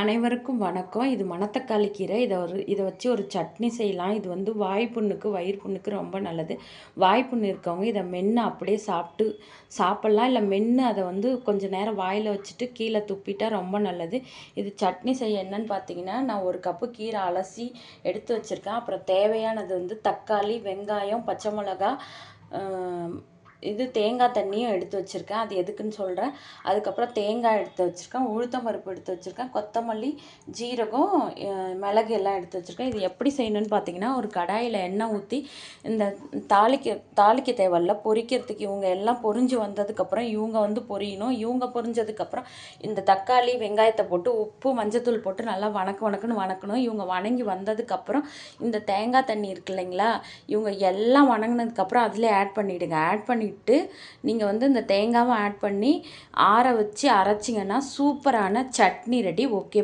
அனைவருக்கும் வணக்கம். இது மணத்தக்காளி கீரை. இதை வச்சு ஒரு சட்னி செய்யலாம். இது வந்து வாய் புண்ணுக்கு, வயிறு புண்ணுக்கு ரொம்ப நல்லது. வாய் புண்ணு இருக்கவங்க இதை மென்று அப்படியே சாப்பிட்லாம். இல்லை மென்று அதை வந்து கொஞ்சம் நேரம் வாயில் வச்சுட்டு கீழே துப்பிட்டா ரொம்ப நல்லது. இது சட்னி செய்ய என்னன்னு பார்த்தீங்கன்னா, நான் 1 கப்பு கீரை அலசி எடுத்து வச்சுருக்கேன். அப்புறம் தேவையானது வந்து தக்காளி, வெங்காயம், பச்சை மிளகா, தேங்காய் தண்ணியும் எடுத்து வச்சுருக்கேன். அது எதுக்குன்னு சொல்கிறேன். அதுக்கப்புறம் தேங்காய் எடுத்து வச்சுருக்கேன், உளுத்தம் பருப்பு எடுத்து வச்சுருக்கேன், கொத்தமல்லி, ஜீரகம், மிளகு எல்லாம் எடுத்து வச்சுருக்கேன். இது எப்படி செய்யணும்னு பார்த்தீங்கன்னா, ஒரு கடாயில் எண்ணெய் ஊற்றி இந்த தாளிக்க தேவையில்ல, பொரிக்கிறதுக்கு இவங்க எல்லாம் பொரிஞ்சு வந்ததுக்கப்புறம் இவங்க வந்து பொரியணும். இவங்க பொரிஞ்சதுக்கப்புறம் இந்த தக்காளி, வெங்காயத்தை போட்டு உப்பு, மஞ்சத்தூள் போட்டு நல்லா வணக்கணும்னு வணக்கணும். இவங்க வணங்கி வந்ததுக்கப்புறம் இந்த தேங்காய் தண்ணி இருக்கு இல்லைங்களா, இவங்க எல்லாம் வணங்கினதுக்கப்புறம் அதிலே ஆட் பண்ணிவிடுங்க. ஆட் பண்ணிவிட்டு நீங்கள் வந்து இந்த தேங்காவை ஆட் பண்ணி ஆற வச்சு அரைச்சிங்கன்னா சூப்பரான சட்னி ரெடி. ஓகே.